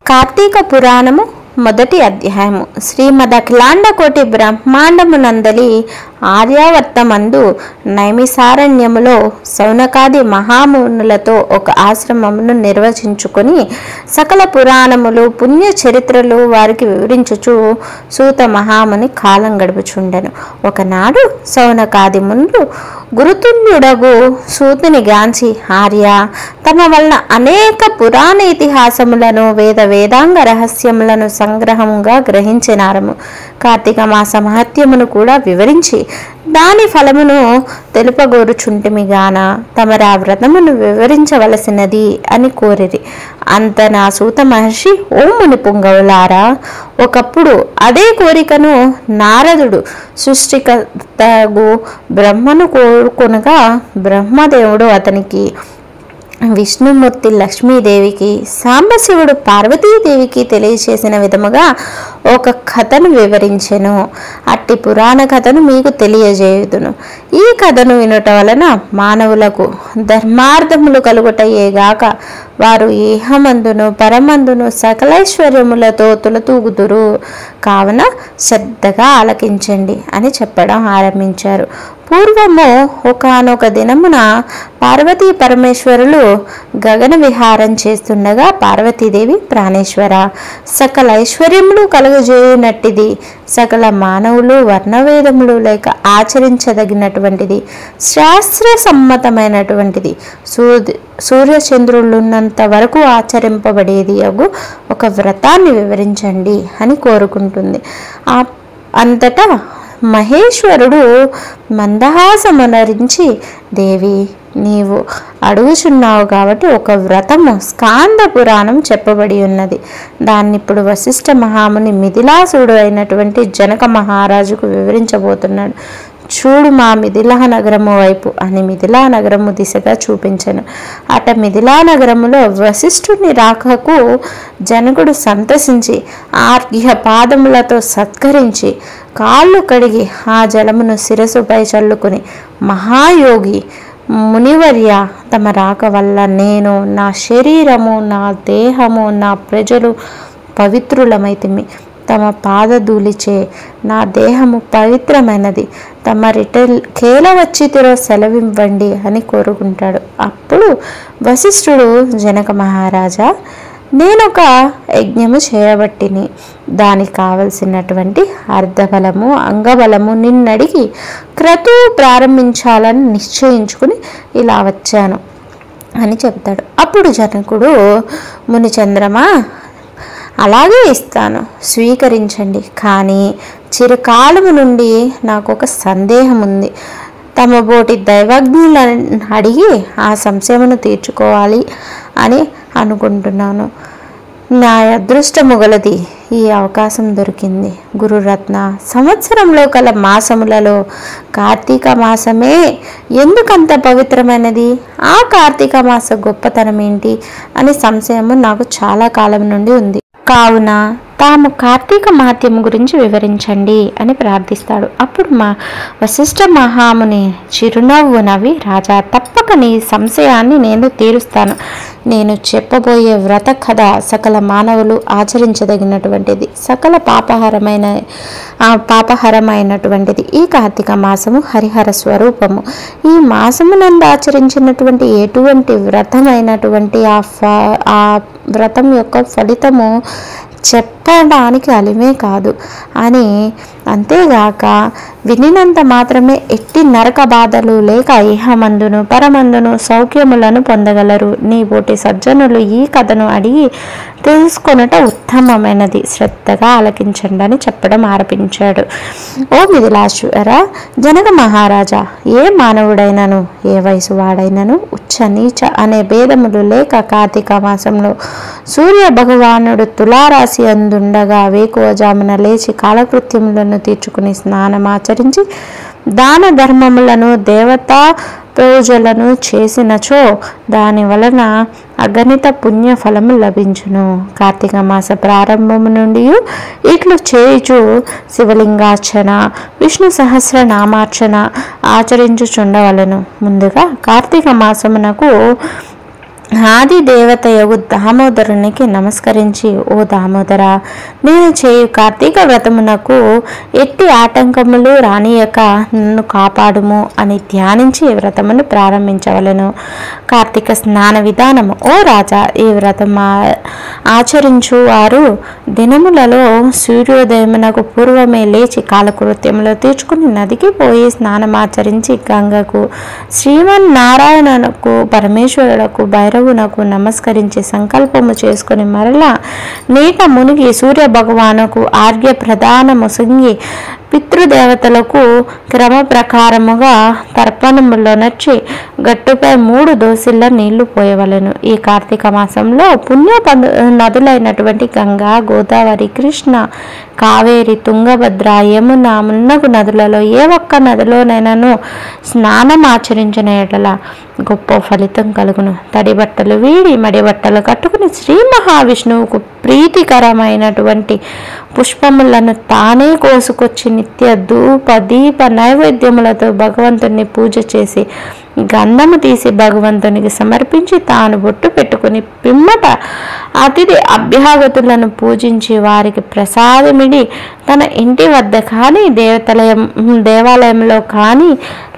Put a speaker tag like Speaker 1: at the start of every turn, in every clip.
Speaker 1: కార్తీక పురాణము మొదటి అధ్యాయము. శ్రీమద్ అఖిలాండ కోటి బ్రహ్మాండమునందలి ఆర్యావర్తమందు నైమిసారణ్యములో సౌనకాది మహామునులతో ఒక ఆశ్రమమును నిర్వచించుకొని సకల పురాణములు పుణ్య చరిత్రలు వారికి వివరించుచు సూత మహాముని కాలం గడుపుచుండెను. ఒకనాడు సౌనకాది మునులు గురుతుల్యుడగు సూతుని గాంచి, ఆర్య, తమ వలన అనేక పురాణ ఇతిహాసములను వేదాంగ రహస్యములను సంగ్రహముగా గ్రహించినారము. కార్తీక మాస మహత్యమును కూడా వివరించి దాని ఫలమును తెలుపగోరుచుంటిమిగాన తమరా వ్రతమును వివరించవలసినది అని కోరిరి. అంత నా సూత మహర్షి, ఓ ముని పుంగవులారా, ఒకప్పుడు అదే కోరికను నారదుడు సృష్టికర్తగు బ్రహ్మను కోరుకొనగా బ్రహ్మదేవుడు అతనికి విష్ణుమూర్తి లక్ష్మీదేవికి, సాంబశివుడు పార్వతీదేవికి తెలియచేసిన విధముగా ఒక కథను వివరించెను. అట్టి పురాణ కథను మీకు తెలియజేయుదును. ఈ కథను వినుట వలన మానవులకు ధర్మార్థములు కలుగుటయేగాక వారు ఏహమందును పరమందును సకలైశ్వర్యములతో తులతూగుదురు. కావున శ్రద్ధగా ఆలకించండి అని చెప్పడం ఆరంభించారు. పూర్వము ఒకానొక దినమున పార్వతీ పరమేశ్వరులు గగన విహారం చేస్తుండగా, పార్వతీదేవి, ప్రాణేశ్వర, సకల ఐశ్వర్యములు కలుగజేయునట్టిది, సకల మానవులు వర్ణవేదములు లేక ఆచరించదగినటువంటిది, శాస్త్ర సమ్మతమైనటువంటిది, సూర్యచంద్రులున్నంత వరకు ఆచరింపబడేది అగు ఒక వ్రతాన్ని వివరించండి అని కోరుకుంటుంది. అంతటా మహేశ్వరుడు మందహాసమునరించి, దేవి, నీవు అడుగుచున్నావు కాబట్టి ఒక వ్రతము స్కాంద పురాణం చెప్పబడి ఉన్నది. దాన్ని ఇప్పుడు వశిష్ఠ మహాముని మిథిలాసుడు అయినటువంటి జనక మహారాజుకు వివరించబోతున్నాడు. చూడు మా మిథిలా నగరము వైపు అని మిథిలా నగరము దిశగా చూపించను. అట మిథిలా నగరములో వశిష్ఠుని రాకకు జనకుడు సంతసించి ఆర్ఘ్య పాదములతో సత్కరించి కాళ్ళు కడిగి ఆ జలమును శిరసుపై చల్లుకుని, మహాయోగి మునివర్య, తమ రాక వల్ల నేను, నా శరీరము, నా దేహము, నా ప్రజలు పవిత్రులమైతిమి. తమ పాదధూళిచే నా దేహము పవిత్రమైనది. కేలవచ్చితిరో సెలవివ్వండి అని కోరుకుంటాడు. అప్పుడు వశిష్ఠుడు, జనక మహారాజా, నేనొక యజ్ఞము చేయబట్టిని. దానికి కావలసినటువంటి అర్ధబలము అంగబలము నిన్నడిగి క్రతువు ప్రారంభించాలని నిశ్చయించుకుని ఇలా వచ్చాను అని చెప్తాడు. అప్పుడు జనకుడు, మునిచంద్రమా, అలాగే ఇస్తాను, స్వీకరించండి. కానీ చిరకాలము నుండి నాకు ఒక సందేహం ఉంది. తమ బోటి దైవజ్ఞులను అడిగి ఆ సంశయమును తీర్చుకోవాలి అని అనుకుంటున్నాను. నా అదృష్టము గలది ఈ అవకాశం దొరికింది. గురురత్న, సంవత్సరంలో కల మాసములలో కార్తీక మాసమే ఎందుకంత పవిత్రమైనది? ఆ కార్తీక మాస గొప్పతనం ఏంటి అని సంశయము నాకు చాలా కాలం నుండి ఉంది. కావున తాము కార్తీక మహత్యము గురించి వివరించండి అని ప్రార్థిస్తాడు. అప్పుడు వశిష్ఠ మహాముని చిరునవ్వు నవ్వి, రాజా, తప్పక నీ సంశయాన్ని నేను తీరుస్తాను. నేను చెప్పబోయే వ్రత కథ సకల మానవులు ఆచరించదగినటువంటిది, సకల పాపహరమైనటువంటిది. ఈ కార్తీక మాసము హరిహర స్వరూపము. ఈ మాసమునందు ఆచరించినటువంటి ఎటువంటి వ్రతమైనటువంటి ఆ వ్రతం యొక్క ఫలితము చెప్పడానికి అలిమే కాదు అని, అంతేగాక వినినంత మాత్రమే ఎట్టి నరక బాధలు లేక ఇహమందును పరమందును సౌఖ్యములను పొందగలరు. నీ బోటి సజ్జనులు ఈ కథను అడిగి తెలుసుకొనుట ఉత్తమమైనది. శ్రద్ధగా ఆలకించండి అని చెప్పడం ఆరంభించాడు. ఓ మిథిలాశ్వర, జనక మహారాజా, ఏ మానవుడైనను ఏ వయసు వాడైనను ఉచ్చ నీచ అనే భేదములు లేక కార్తీక మాసంలో సూర్య భగవానుడు తులారాశి అందుండగా వేకువజామున లేచి కాలకృత్యములను తీర్చుకుని స్నానమాచరించి దాన ధర్మములను దేవతా పూజలను చేసినచో దాని వలన అగణిత పుణ్య ఫలము లభించును. కార్తీక మాస ప్రారంభము నుండి ఇట్లు చేయుచు శివలింగార్చన, విష్ణు సహస్రనామార్చన ఆచరించుచుండవలను. ముందుగా కార్తీక మాసమునకు ఆది దేవతయగు దామోదరునికి నమస్కరించి, ఓ దామోదర, నేను చేయు కార్తీక వ్రతమునకు ఎట్టి ఆటంకములు రానియక నన్ను కాపాడుము అని ధ్యానించి వ్రతమును ప్రారంభించవలను. కార్తీక స్నాన విధానము. ఓ రాజా, ఈ వ్రతం ఆచరించు వారు దినములలో సూర్యోదయమునకు పూర్వమే లేచి కాలకృత్యములు తీర్చుకుని నదికి పోయి స్నానమాచరించి గంగకు, శ్రీమన్నారాయణకు, పరమేశ్వరులకు, భైరవునకు నమస్కరించి సంకల్పము చేసుకుని మరలా నీట మునిగి సూర్య భగవానుకు ఆర్ఘ్య ప్రదానము సంగి పితృదేవతలకు క్రమ ప్రకారముగా తర్పణములో నచ్చి గట్టుపై 3 దోసిళ్ళ నీళ్లు పోయవలెను. ఈ కార్తీక మాసంలో పుణ్య నదులైనటువంటి గంగా, గోదావరి, కృష్ణ, కావేరి, తుంగభద్ర, యమున మున్నగు నదులలో ఏ ఒక్క నదిలోనైనాను స్నానం ఆచరించిన ఎడల గొప్ప ఫలితం కలుగును. తడి బట్టలు వీడి మడి బట్టలు కట్టుకుని శ్రీ మహావిష్ణువుకు ప్రీతికరమైనటువంటి పుష్పములను తానే కోసుకొచ్చి నిత్య ధూప దీప నైవేద్యములతో భగవంతుని పూజ చేసి గంధము తీసి భగవంతునికి సమర్పించి తాను బొట్టు పెట్టుకుని పిమ్మట అతిథి అభ్యాగతులను పూజించి వారికి ప్రసాదమిడి తన ఇంటి వద్ద కానీ దేవాలయంలో కానీ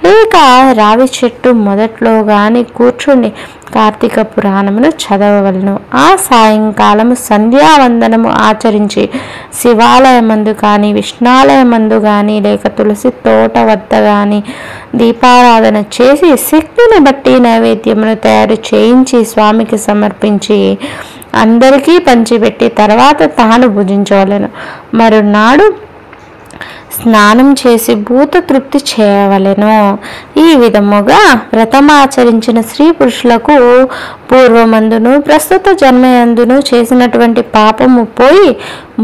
Speaker 1: లేక రావి చెట్టు మొదట్లో కానీ కూర్చుని కార్తీక పురాణమును చదవవలను. ఆ సాయంకాలము సంధ్యావందనము ఆచరించి శివాలయమందు కానీ, విష్ణాలయమందు కానీ, లేక తులసి తోట వద్ద కానీ దీపారాధన చేసి శక్తిని బట్టి నైవేద్యమును తయారు చేయించి స్వామికి సమర్పించి అందరికీ పంచిపెట్టి తర్వాత తాను భుజించవలెను. మరునాడు స్నానం చేసి భూత తృప్తి చేయవలెను. ఈ విధముగా వ్రతమాచరించిన స్త్రీ పురుషులకు పూర్వమందును ప్రస్తుత జన్మయందును చేసినటువంటి పాపము పోయి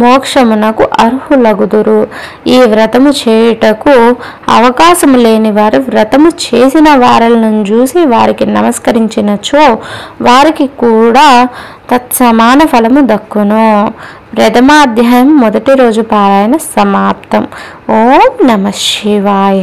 Speaker 1: మోక్షమునకు అర్హులగుదురు. ఈ వ్రతము చేయుటకు అవకాశము లేని వారు వ్రతము చేసిన వారలను చూసి వారికి నమస్కరించినచో వారికి కూడా తత్సమాన ఫలము దక్కును. ప్రథమాధ్యాయం మొదటి రోజు పారాయణ సమాప్తం. ఓం నమః శివాయ.